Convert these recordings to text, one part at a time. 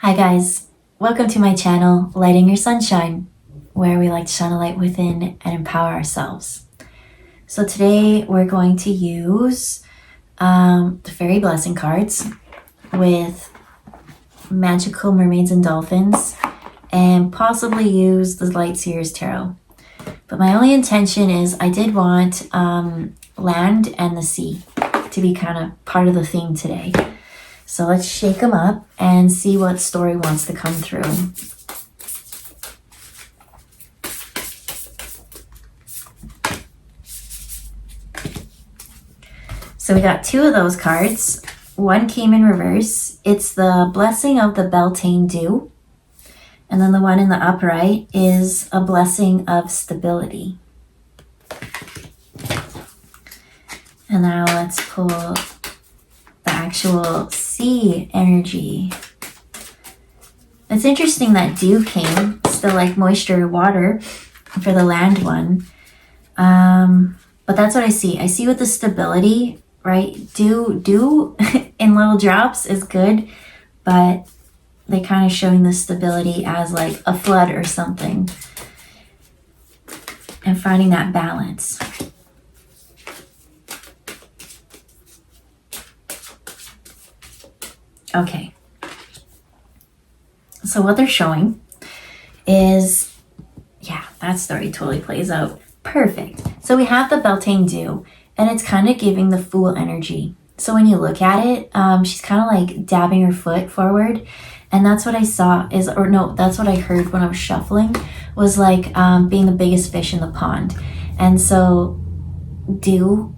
Hi guys, welcome to my channel, Lighting Your Sunshine, where we like to shine a light within and empower ourselves. So today we're going to use the fairy blessing cards with magical mermaids and dolphins, and possibly use the Light Seers Tarot. But my only intention is I did want land and the sea to be kind of part of the theme today. So let's shake them up and see what story wants to come through. So we got two of those cards. One came in reverse. It's the blessing of the Beltane Dew. And then the one in the upright is a blessing of stability. And now let's pull the actual sea energy. It's interesting that dew came, still like moisture, water for the land one. But that's what I see. I see with the stability, right? Dew in little drops is good, but they kind of showing the stability as like a flood or something. And finding that balance. Okay, so what they're showing is, yeah, that story totally plays out. Perfect. So we have the Beltane Dew, and it's kind of giving the Fool energy. So when you look at it, she's kind of like dabbing her foot forward, and that's what I saw is, or no, that's what I heard when I was shuffling, was like being the biggest fish in the pond. And so dew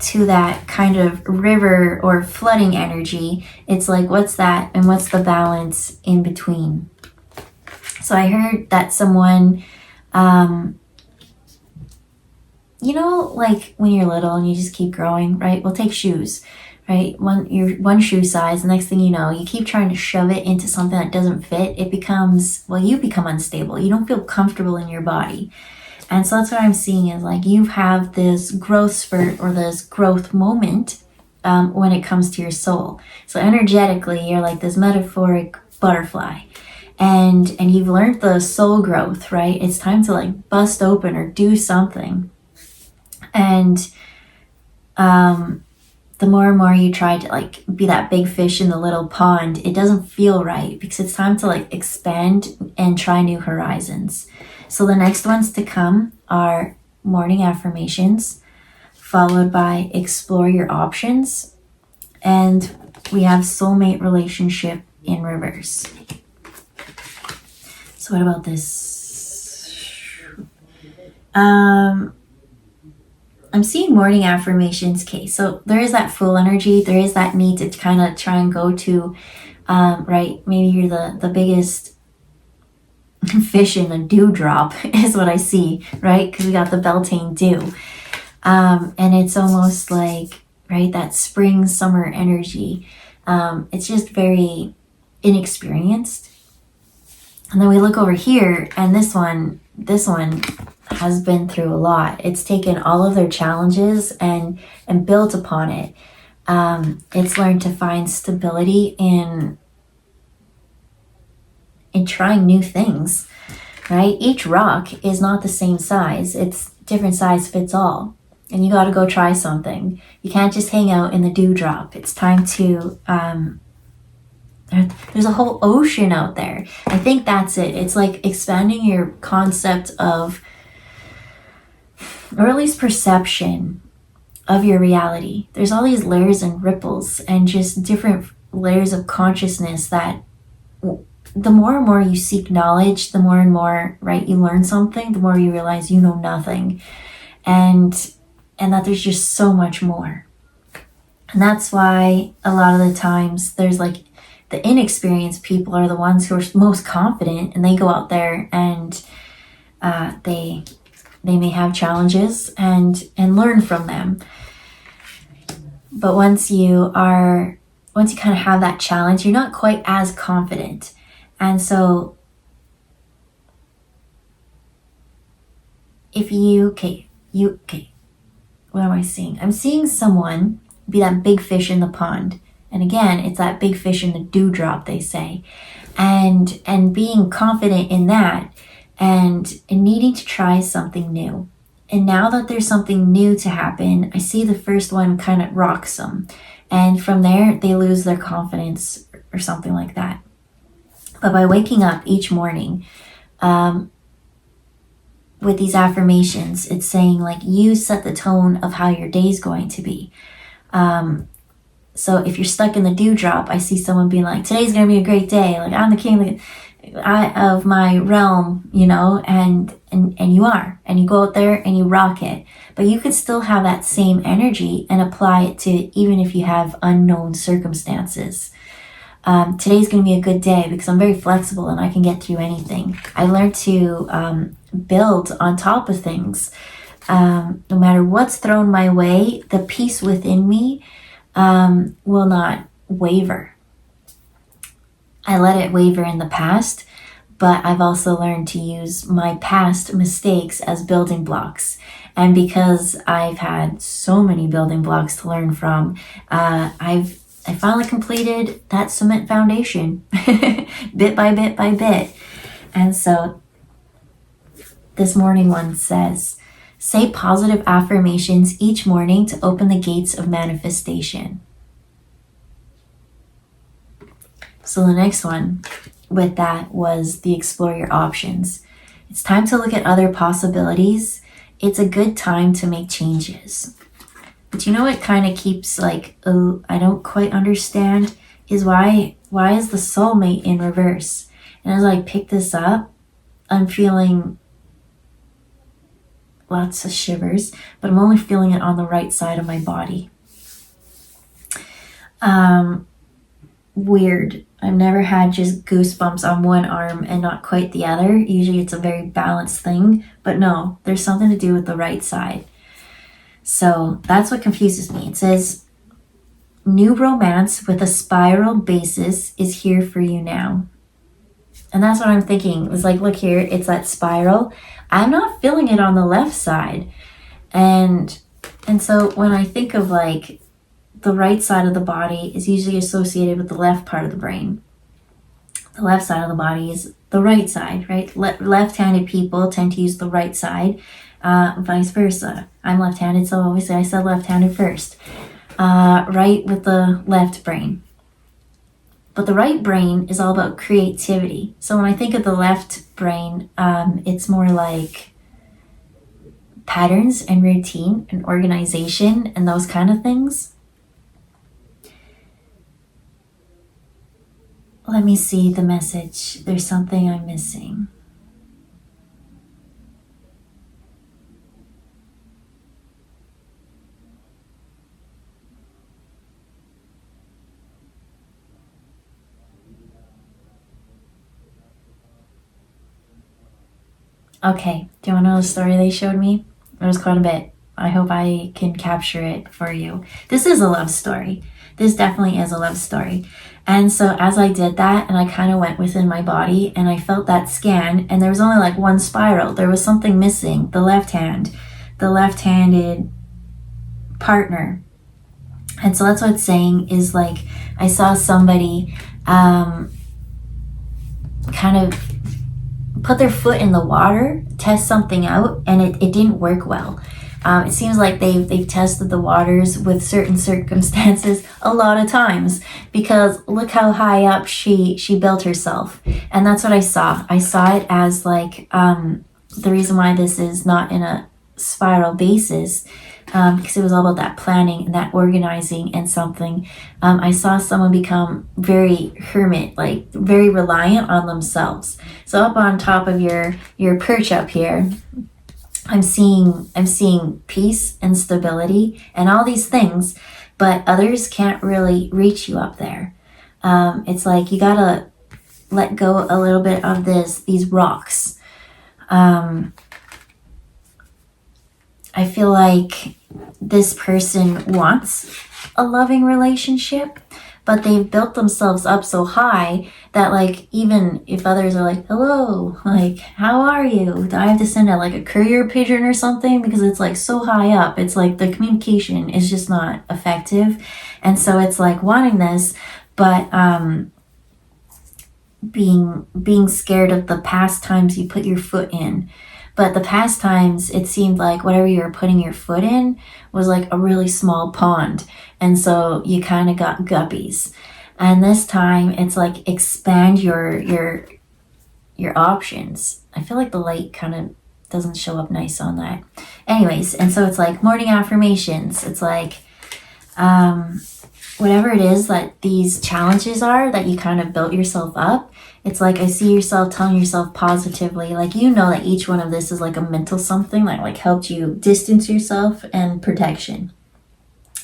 to that kind of river or flooding energy, it's like, what's that and what's the balance in between? So I heard that someone, you know, like when you're little and you just keep growing, right? We'll take shoes, right? One shoe size, the next thing you know, you keep trying to shove it into something that doesn't fit. It becomes, well, you become unstable. You don't feel comfortable in your body. And so that's what I'm seeing is like you have this growth spurt or this growth moment when it comes to your soul. So energetically, you're like this metaphoric butterfly. And you've learned the soul growth, right? It's time to like bust open or do something. And the more and more you try to like be that big fish in the little pond, it doesn't feel right because it's time to like expand and try new horizons. So the next ones to come are morning affirmations, followed by explore your options, and we have soulmate relationship in reverse. So what about this? I'm seeing morning affirmations case. So there is that full energy. There is that need to kind of try and go to, right? Maybe you're the biggest fish in a dewdrop is what I see, right? Because we got the Beltane Dew. And it's almost like, right, that spring, summer energy. It's just very inexperienced. And then we look over here, and this one has been through a lot. It's taken all of their challenges and built upon it. It's learned to find stability in trying new things, right? Each rock is not the same size. It's different size fits all. And you got to go try something. You can't just hang out in the dewdrop. It's time to, there's a whole ocean out there. I think that's it. It's like expanding your concept of, or at least perception of your reality. There's all these layers and ripples and just different layers of consciousness that the more and more you seek knowledge, the more and more, right, you learn something, the more you realize you know nothing. And that there's just so much more. And that's why a lot of the times there's like the inexperienced people are the ones who are most confident, and they go out there and they may have challenges and learn from them. But once you kind of have that challenge, you're not quite as confident. And so if what am I seeing? I'm seeing someone be that big fish in the pond, And again, it's that big fish in the dewdrop, they say. And being confident in that, and needing to try something new. And now that there's something new to happen, I see the first one kind of rocks them. And from there, they lose their confidence or something like that. But by waking up each morning with these affirmations, it's saying like, you set the tone of how your day's going to be. So if you're stuck in the dewdrop, I see someone being like, today's going to be a great day. Like, I'm the king of my realm, you know, and you are. And you go out there and you rock it. But you could still have that same energy and apply it to even if you have unknown circumstances. Today's going to be a good day because I'm very flexible and I can get through anything. I learned to build on top of things. No matter what's thrown my way, the peace within me will not waver. I let it waver in the past, but I've also learned to use my past mistakes as building blocks. And because I've had so many building blocks to learn from, I finally completed that cement foundation bit by bit by bit. And so this morning one says, say positive affirmations each morning to open the gates of manifestation. So the next one with that was the explore your options. It's time to look at other possibilities. It's a good time to make changes. But you know what kind of keeps like, oh, I don't quite understand is why is the soulmate in reverse? And as I pick this up, I'm feeling lots of shivers, but I'm only feeling it on the right side of my body. Weird. I've never had just goosebumps on one arm and not quite the other. Usually it's a very balanced thing, but no, there's something to do with the right side. So that's what confuses me. It says, new romance with a spiral basis is here for you now. And that's what I'm thinking. It's like, look here, it's that spiral. I'm not feeling it on the left side. And so when I think of like the right side of the body is usually associated with the left part of the brain. The left side of the body is the right side, right? Left-handed people tend to use the right side, vice versa. I'm left-handed, so obviously I said left-handed first. Right with the left brain. But the right brain is all about creativity. So when I think of the left brain, it's more like patterns and routine and organization and those kind of things. Let me see the message. There's something I'm missing. Okay, do you want to know the story they showed me? It was quite a bit. I hope I can capture it for you. This is a love story. This definitely is a love story. And so as I did that, and I kind of went within my body, and I felt that scan, and there was only like one spiral. There was something missing, the left hand, the left-handed partner. And so that's what it's saying is like, I saw somebody kind of put their foot in the water, test something out, and it didn't work well. It seems like they've tested the waters with certain circumstances a lot of times, because look how high up she built herself. And that's what I saw. I saw it as like the reason why this is not in a spiral basis, because it was all about that planning and that organizing and something. I saw someone become very hermit, like very reliant on themselves. So up on top of your perch up here, I'm seeing peace and stability and all these things, but others can't really reach you up there. It's like you gotta let go a little bit of these rocks. I feel like this person wants a loving relationship, but they've built themselves up so high that, like, even if others are like, hello, like, how are you? Do I have to send out like a courier pigeon or something? Because it's like so high up. It's like the communication is just not effective. And so it's like wanting this, but being scared of the past times you put your foot in. But the past times, it seemed like whatever you were putting your foot in was like a really small pond. And so you kind of got guppies. And this time, it's like expand your options. I feel like the light kind of doesn't show up nice on that. Anyways, and so it's like morning affirmations. It's like whatever it is that these challenges are that you kind of built yourself up, it's like I see yourself telling yourself positively, like, you know, that each one of this is like a mental something that like helped you distance yourself and protection.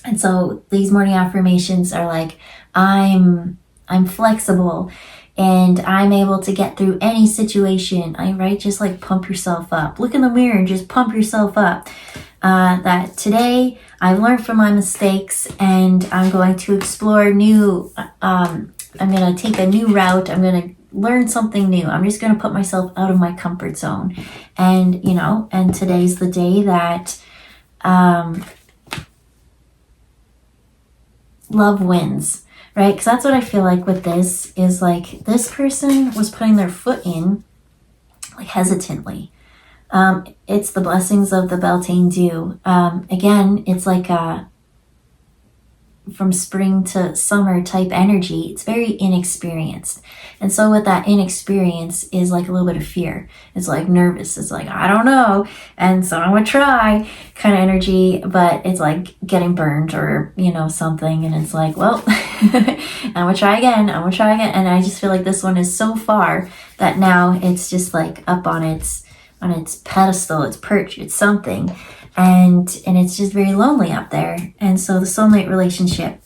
And so these morning affirmations are like, I'm flexible and I'm able to get through any situation. Right? Just like pump yourself up. Look in the mirror and just pump yourself up. That today I've learned from my mistakes and I'm going to explore new, I'm going to take a new route. I'm going to learn something new. I'm just going to put myself out of my comfort zone. And, you know, and today's the day that love wins, right? Because that's what I feel like with this is like this person was putting their foot in like hesitantly. It's the blessings of the Beltane Dew. Again, it's like from spring to summer type energy. It's very inexperienced. And so with that inexperience is like a little bit of fear. It's like nervous. It's like, I don't know. And so I'm going to try kind of energy, but it's like getting burned or, you know, something. And it's like, well, I'm going to try again. I'm going to try again. And I just feel like this one is so far that now it's just like up on its pedestal, its perch, it's something, and it's just very lonely up there. And so the soulmate relationship,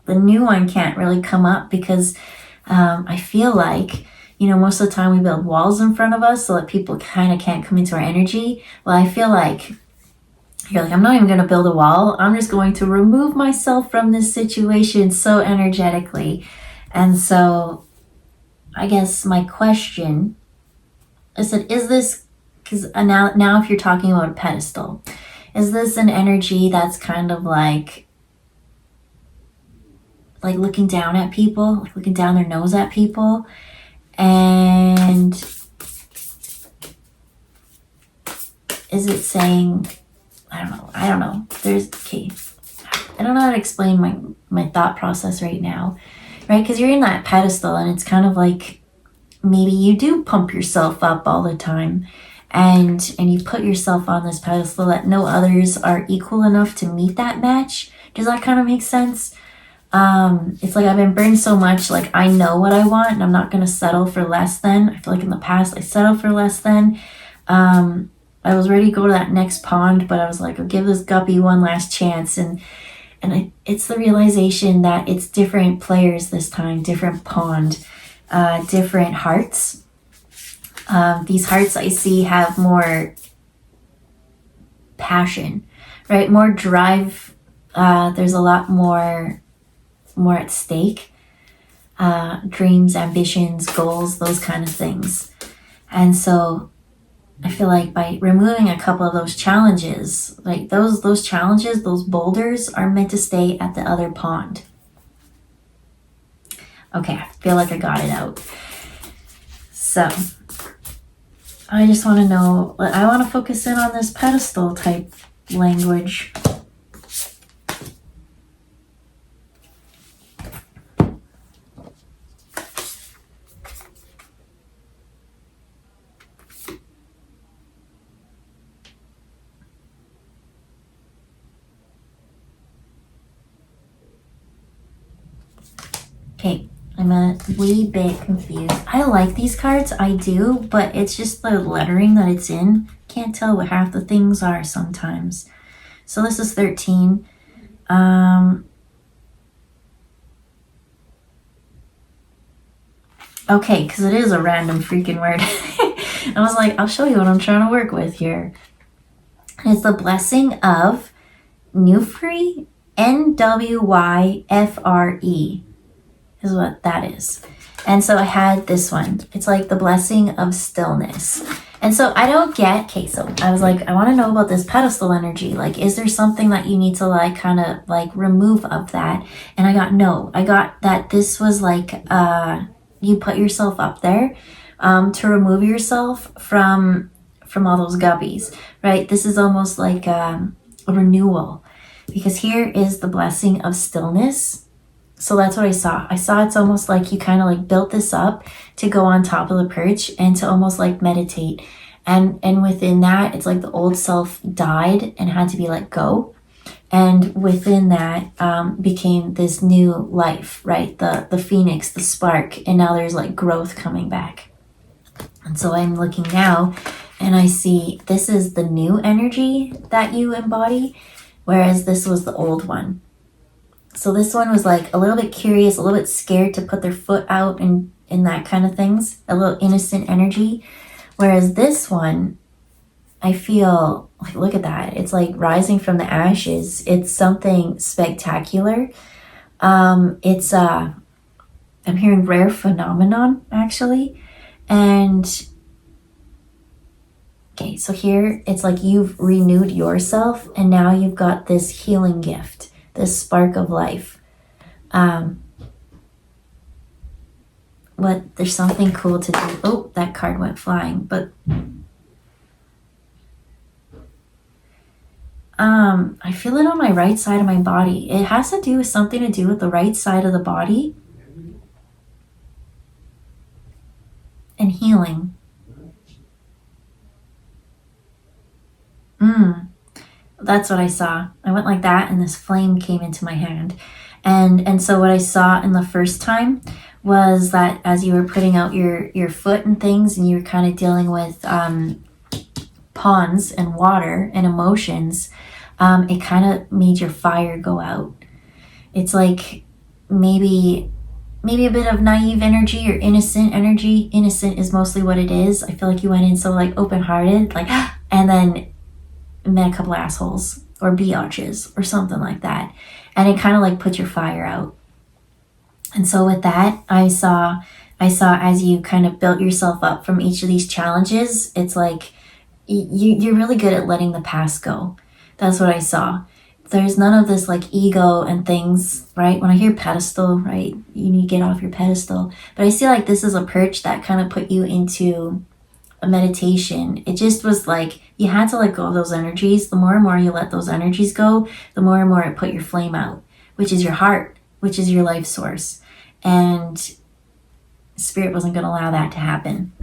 the new one can't really come up because I feel like, you know, most of the time we build walls in front of us so that people kind of can't come into our energy. Well, I feel like you're like, I'm not even going to build a wall. I'm just going to remove myself from this situation so energetically. And so I guess my question is that, is this, because now if you're talking about a pedestal, is this an energy that's kind of like looking down at people, like looking down their nose at people? And is it saying, I don't know. I don't know how to explain my thought process right now, right? Because you're in that pedestal and it's kind of like maybe you do pump yourself up all the time. And you put yourself on this pedestal that no others are equal enough to meet that match. Does that kind of make sense? It's like I've been burned so much, like I know what I want and I'm not going to settle for less than. I feel like in the past I settled for less than. I was ready to go to that next pond, but I was like, I'll give this guppy one last chance. And it's the realization that it's different players this time, different pond, different hearts. These hearts I see have more passion, right? More drive. There's a lot more at stake. Dreams, ambitions, goals, those kind of things. And so I feel like by removing a couple of those challenges, like those challenges, those boulders are meant to stay at the other pond. Okay, I feel like I got it out. So I just want to know, I want to focus in on this pedestal type language. Okay, I'm a wee bit confused. I like these cards, I do, but it's just the lettering that it's in. Can't tell what half the things are sometimes. So this is 13. Okay, because it is a random freaking word. I was like, I'll show you what I'm trying to work with here. It's the blessing of Nwyfre, Nwifre. is what that is. And so I had this one. It's like the blessing of stillness. And so I don't get, okay, so I was like, I want to know about this pedestal energy. Like, is there something that you need to like kind of like remove of that? And I got no. I got that this was like you put yourself up there to remove yourself from all those guppies, right? This is almost like a renewal, because here is the blessing of stillness. So that's what I saw. I saw it's almost like you kind of like built this up to go on top of the perch and to almost like meditate. And within that, it's like the old self died and had to be let go. And within that became this new life, right? The phoenix, the spark. And now there's like growth coming back. And so I'm looking now and I see this is the new energy that you embody, whereas this was the old one. So this one was like a little bit curious, a little bit scared to put their foot out and in that kind of things, a little innocent energy. Whereas this one, I feel like, look at that. It's like rising from the ashes. It's something spectacular. I'm hearing rare phenomenon actually. And okay, so here it's like you've renewed yourself and now you've got this healing gift. This spark of life. There's something cool to do. Oh, that card went flying. But I feel it on my right side of my body. It has to do with something to do with the right side of the body and healing. That's what I saw. I went like that and this flame came into my hand. And so what I saw in the first time was that as you were putting out your foot and things and you were kind of dealing with ponds and water and emotions, it kind of made your fire go out. It's like maybe a bit of naive energy or innocent energy. Innocent is mostly what it is. I feel like you went in so like open-hearted, like, and then met a couple assholes or biatches or something like that, and it kind of like put your fire out. And so with that, I saw as you kind of built yourself up from each of these challenges, it's like you're really good at letting the past go. That's what I saw. There's none of this like ego and things, right? When I hear pedestal, right, you need to get off your pedestal. But I see like this is a perch that kind of put you into a meditation. It just was like you had to let go of those energies. The more and more you let those energies go, the more and more it put your flame out, which is your heart, which is your life source. And spirit wasn't going to allow that to happen.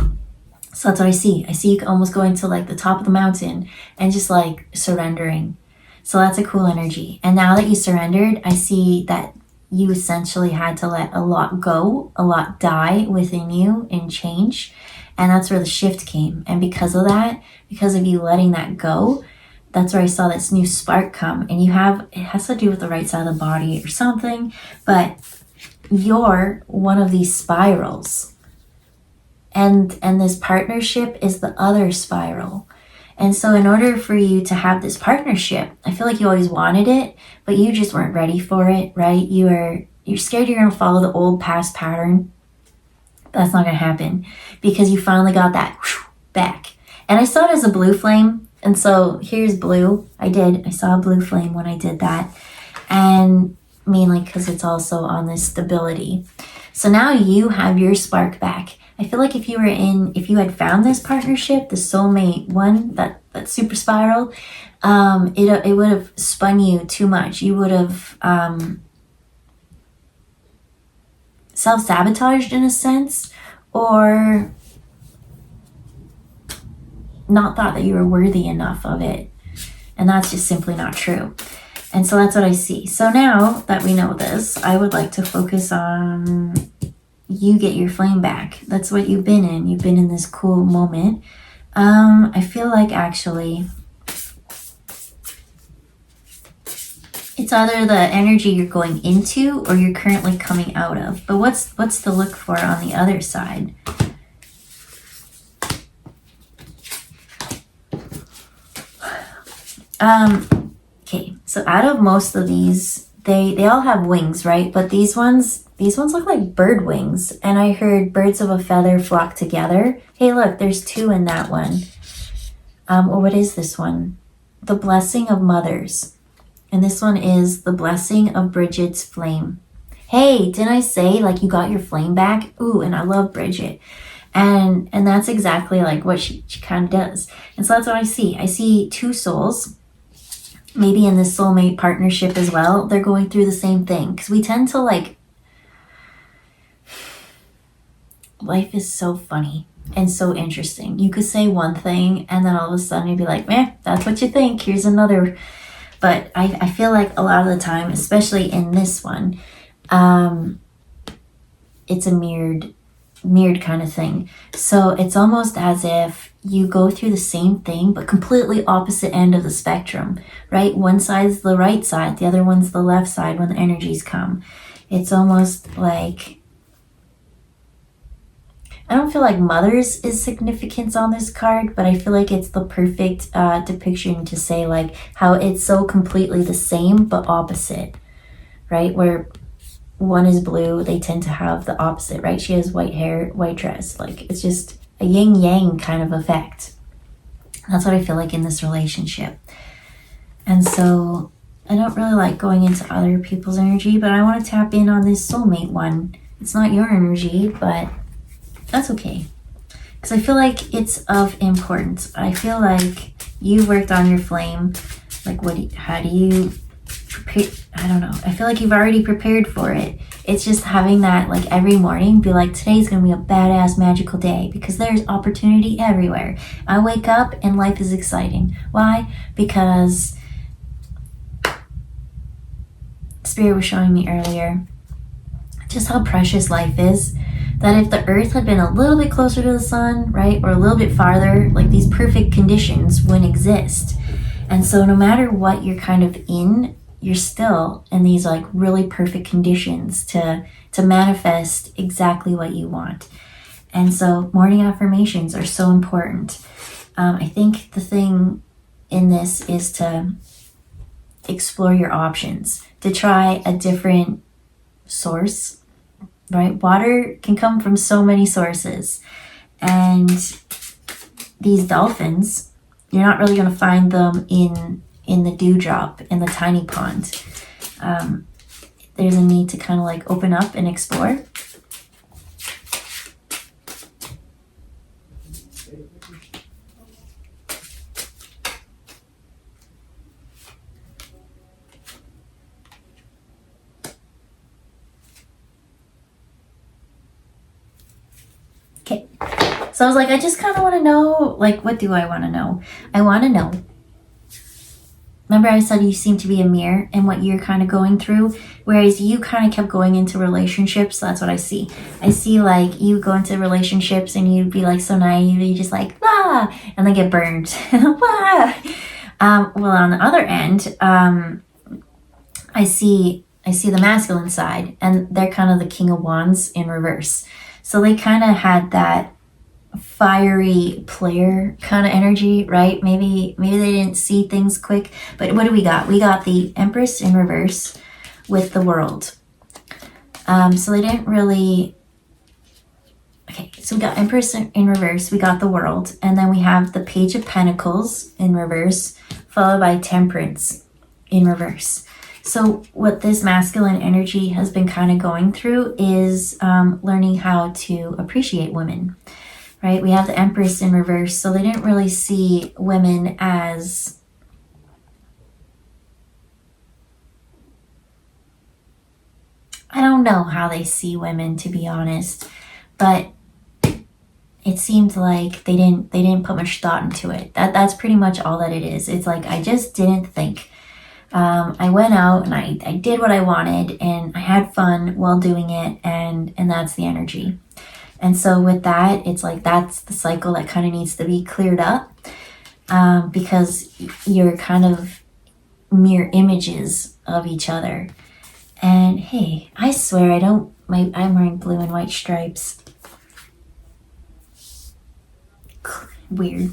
So that's what I see. I see you almost going to like the top of the mountain and just like surrendering. So that's a cool energy. And now that you surrendered, I see that you essentially had to let a lot go, a lot die within you and change. And that's where the shift came. And because of that, because of you letting that go, that's where I saw this new spark come. And it has to do with the right side of the body or something, but you're one of these spirals. And this partnership is the other spiral. And so in order for you to have this partnership, I feel like you always wanted it, but you just weren't ready for it, right? You're scared you're going to follow the old past pattern. That's not going to happen because you finally got that back. And I saw it as a blue flame. And so here's blue. I saw a blue flame when I did that. And mainly because it's also on this stability. So now you have your spark back. I feel like if you had found this partnership, the soulmate one, that super spiral, it would have spun you too much. You would have self-sabotaged in a sense, or not thought that you were worthy enough of it. And that's just simply not true. And so that's what I see. So now that we know this, I would like to focus on you get your flame back. That's what you've been in. You've been in this cool moment. I feel like actually it's either the energy you're going into or you're currently coming out of. But what's to look for on the other side? Okay, so out of most of these they all have wings, right? But these ones look like bird wings. And I heard birds of a feather flock together. Hey, look, there's two in that one. Or what is this one? The blessing of mothers. And this one is the blessing of Bridget's flame. Hey, didn't I say like you got your flame back? Ooh, and I love Bridget. And that's exactly like what she kind of does. And so that's what I see. I see two souls, maybe in this soulmate partnership as well. They're going through the same thing. Because we tend to like, life is so funny and so interesting. You could say one thing and then all of a sudden you'd be like, that's what you think. Here's another. But I feel like a lot of the time, especially in this one, it's a mirrored kind of thing. So it's almost as if you go through the same thing, but completely opposite end of the spectrum, right? One side's the right side, the other one's the left side when the energies come. It's almost like, I don't feel like mothers is significance on this card, but I feel like it's the perfect depiction to say like how it's so completely the same but opposite, right? Where one is blue, they tend to have the opposite, right? She has white hair, white dress. Like it's just a yin yang kind of effect. That's what I feel like in this relationship. And so I don't really like going into other people's energy, but I want to tap in on this soulmate one. It's not your energy, but that's okay. Because I feel like it's of importance. I feel like you worked on your flame. Like how do you prepare? I don't know. I feel like you've already prepared for it. It's just having that like every morning be like, today's going to be a badass magical day because there's opportunity everywhere. I wake up and life is exciting. Why? Because Spirit was showing me earlier just how precious life is. That if the earth had been a little bit closer to the sun, right, or a little bit farther, like these perfect conditions wouldn't exist. And so no matter what you're kind of in, you're still in these like really perfect conditions to manifest exactly what you want. And so morning affirmations are so important. I think the thing in this is to explore your options, to try a different source. Right? Water can come from so many sources. And these dolphins, you're not really going to find them in the dewdrop, in the tiny pond. There's a need to kind of like open up and explore. Okay, so I was like, I just kind of want to know, like, what do I want to know? I want to know. Remember I said you seem to be a mirror in what you're kind of going through, whereas you kind of kept going into relationships. That's what I see. I see like you go into relationships and you'd be like so naive, you just like, and then get burned. Well, on the other end, I see the masculine side, and they're kind of the King of Wands in reverse. So they kind of had that fiery player kind of energy, right? Maybe they didn't see things quick, but what do we got? We got the Empress in reverse with the World. So they didn't really. Okay, so we got Empress in reverse, we got the World, and then we have the Page of Pentacles in reverse, followed by Temperance in reverse. So what this masculine energy has been kind of going through is learning how to appreciate women, right? We have the Empress in reverse, so they didn't really see women as I don't know how they see women, to be honest, but it seemed like they didn't put much thought into it. That's pretty much all that it is. It's like I just didn't think. I went out and I did what I wanted and I had fun while doing it, and that's the energy. And so with that, it's like that's the cycle that kind of needs to be cleared up, because you're kind of mirror images of each other. And hey, I swear I'm wearing blue and white stripes. Weird.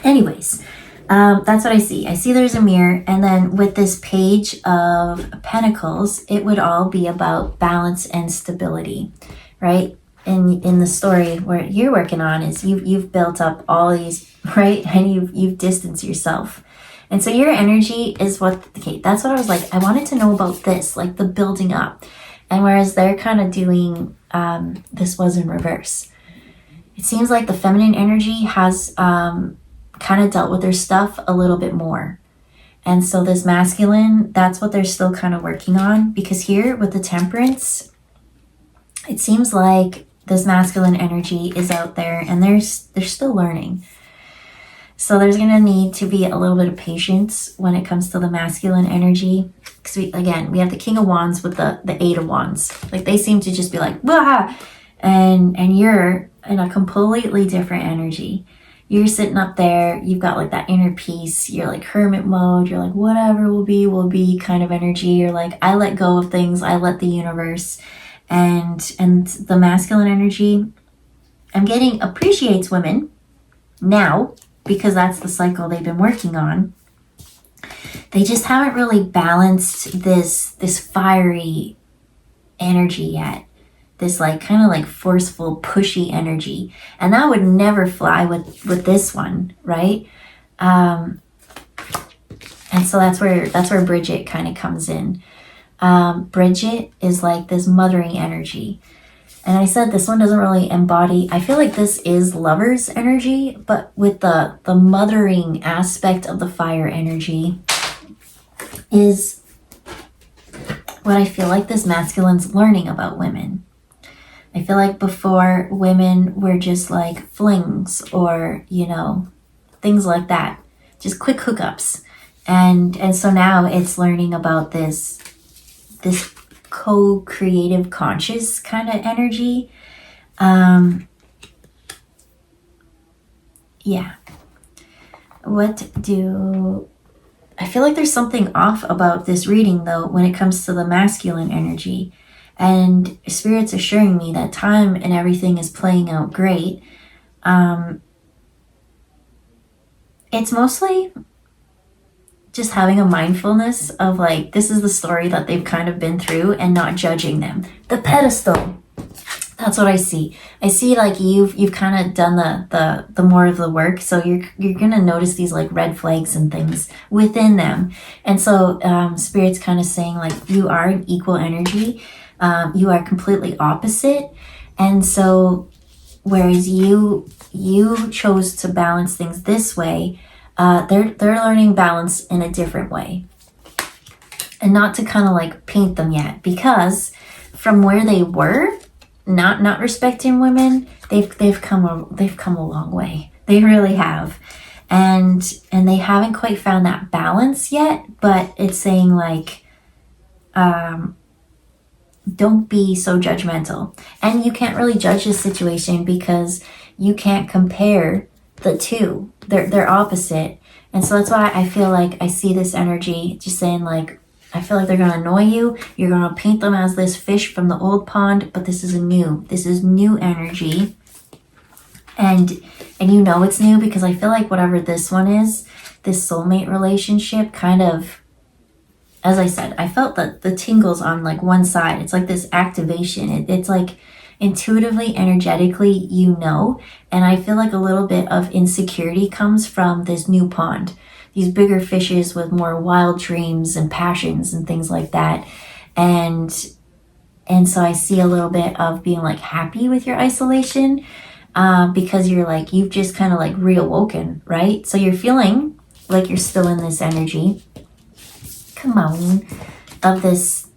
Anyways, That's what I see. I see there's a mirror, and then with this page of pentacles, it would all be about balance and stability, right? In the story where you're working on is you've built up all these, right? And you've distanced yourself. And so your energy is okay, that's what I was like, I wanted to know about this, like the building up. And whereas they're kind of doing, this was in reverse. It seems like the feminine energy has kind of dealt with their stuff a little bit more. And so this masculine, that's what they're still kind of working on. Because here with the temperance, it seems like this masculine energy is out there and they're still learning. So there's going to need to be a little bit of patience when it comes to the masculine energy. Because we have the King of Wands with the Eight of Wands. Like they seem to just be like, wah! And you're in a completely different energy. You're sitting up there, you've got like that inner peace, you're like hermit mode, you're like whatever will be kind of energy. You're like, I let go of things, I let the universe. And the masculine energy, I'm getting appreciates women now, because that's the cycle they've been working on. They just haven't really balanced this fiery energy yet. This like kind of like forceful, pushy energy. And that would never fly with this one, right? And so that's where Bridget kind of comes in. Bridget is like this mothering energy. And I said this one doesn't really embody, I feel like this is lover's energy, but with the mothering aspect of the fire energy is what I feel like this masculine's learning about women. I feel like before women were just like flings or, things like that, just quick hookups. And so now it's learning about this co-creative conscious kind of energy. I feel like there's something off about this reading though when it comes to the masculine energy, and Spirit's assuring me that time and everything is playing out great. It's mostly just having a mindfulness of like, this is the story that they've kind of been through and not judging them. The pedestal. That's what I see. I see like you've kind of done the more of the work. So you're going to notice these like red flags and things within them. And so Spirit's kind of saying like, you are an equal energy. You are completely opposite. And so whereas you chose to balance things this way, they're learning balance in a different way. And not to kind of like paint them yet, because from where they were, not respecting women, they've come a long way. They really have. And they haven't quite found that balance yet, but it's saying like, don't be so judgmental. And you can't really judge this situation because you can't compare the two. They're opposite. And so that's why I feel like I see this energy just saying like, I feel like they're going to annoy you. You're going to paint them as this fish from the old pond, but this is new energy. And it's new because I feel like whatever this one is, this soulmate relationship kind of, as I said, I felt that the tingles on like one side. It's like this activation. It's like intuitively, energetically, and I feel like a little bit of insecurity comes from this new pond. These bigger fishes with more wild dreams and passions and things like that. And so I see a little bit of being like happy with your isolation, because you're like, you've just kind of like reawoken, right? So you're feeling like you're still in this energy. Come on, of this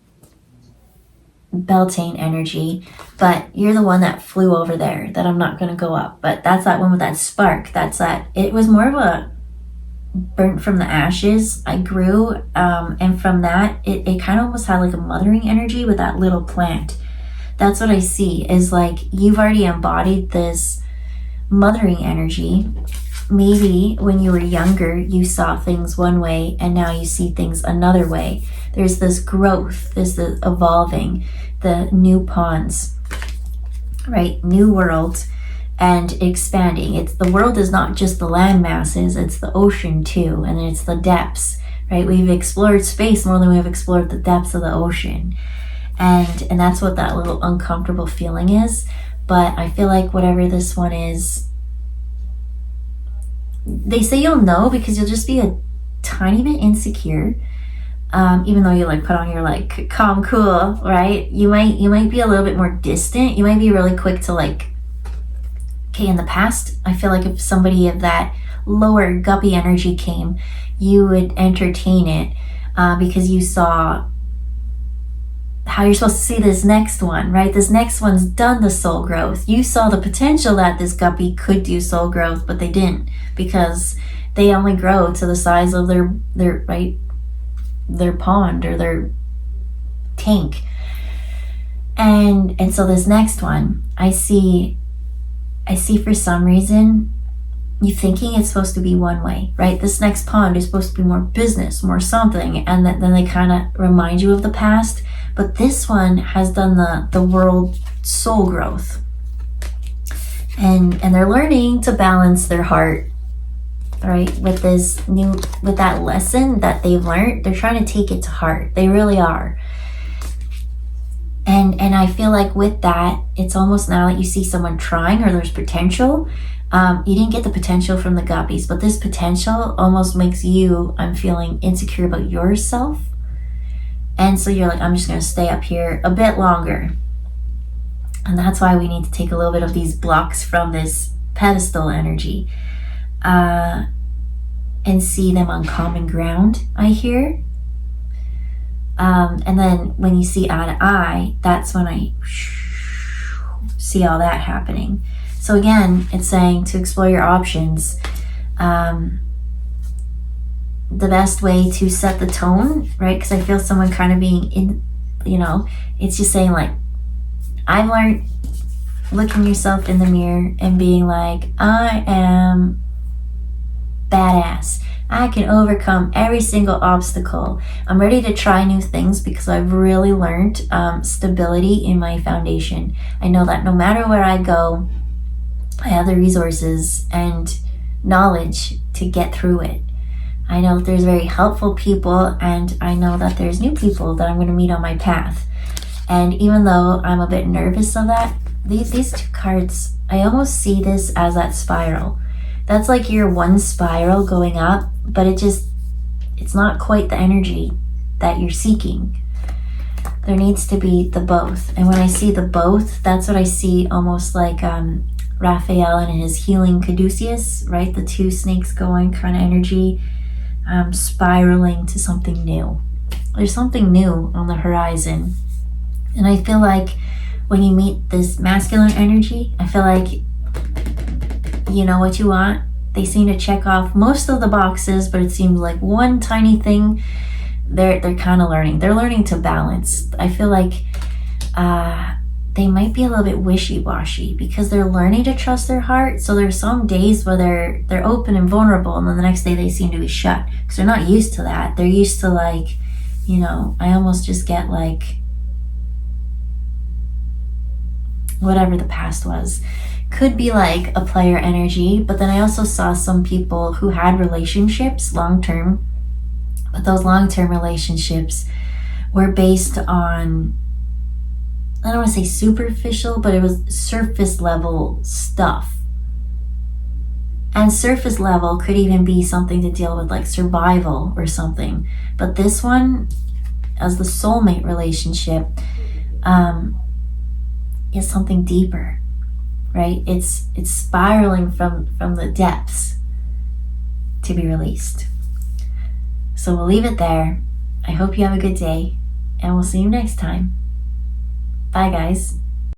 Beltane energy, but you're the one that flew over there that I'm not going to go up. But that's that one with that spark. It was more of a burnt from the ashes. I grew, and from that, it kind of almost had like a mothering energy with that little plant. That's what I see, is like you've already embodied this mothering energy. Maybe when you were younger, you saw things one way and now you see things another way. There's this growth, there's the evolving, the new ponds, right? New world. and expanding. It's the world is not just the land masses, it's the ocean too, and it's the depths, right? We've explored space more than we've explored the depths of the ocean. And that's what that little uncomfortable feeling is. But I feel like whatever this one is, they say you'll know because you'll just be a tiny bit insecure. Even though you like put on your like calm, cool, right? You might be a little bit more distant. You might be really quick to like, okay, in the past, I feel like if somebody of that lower guppy energy came, you would entertain it because you saw how you're supposed to see this next one, right? This next one's done the soul growth. You saw the potential that this guppy could do soul growth, but they didn't because they only grow to the size of their pond or their tank. And so this next one, I see for some reason you thinking it's supposed to be one way, right? This next pond is supposed to be more business, more something, and then they kind of remind you of the past. But this one has done the world soul growth. And they're learning to balance their heart, right? With that lesson that they've learned, they're trying to take it to heart. They really are. And I feel like with that, it's almost now that you see someone trying or there's potential. You didn't get the potential from the guppies, but this potential almost makes you, I'm feeling insecure about yourself. And so you're like, I'm just going to stay up here a bit longer. And that's why we need to take a little bit of these blocks from this pedestal energy and see them on common ground, I hear. And then when you see eye to eye, that's when I see all that happening. So again, it's saying to explore your options. The best way to set the tone, right? Because I feel someone kind of being in, it's just saying like, I've learned looking yourself in the mirror and being like, I am badass. I can overcome every single obstacle. I'm ready to try new things because I've really learned stability in my foundation. I know that no matter where I go, I have the resources and knowledge to get through it. I know that there's very helpful people, and I know that there's new people that I'm going to meet on my path. And even though I'm a bit nervous of that, these two cards, I almost see this as that spiral. That's like your one spiral going up, but it's not quite the energy that you're seeking. There needs to be the both. And when I see the both, that's what I see almost like Raphael and his healing caduceus, right? The two snakes going kind of energy, spiraling to something new. There's something new on the horizon. And I feel like when you meet this masculine energy, I feel like you know what you want. They seem to check off most of the boxes, but it seems like one tiny thing they're kind of learning. They're learning to balance. I feel like they might be a little bit wishy-washy because they're learning to trust their heart. So there's some days where they're open and vulnerable, and then the next day they seem to be shut because they're not used to that. They're used to like, I almost just get like whatever the past was. Could be like a player energy, but then I also saw some people who had relationships long-term, but those long-term relationships were based on, I don't want to say superficial, but it was surface level stuff. And surface level could even be something to deal with like survival or something. But this one, as the soulmate relationship, is something deeper, right? It's spiraling from the depths to be released. So we'll leave it there. I hope you have a good day, and we'll see you next time. Bye, guys.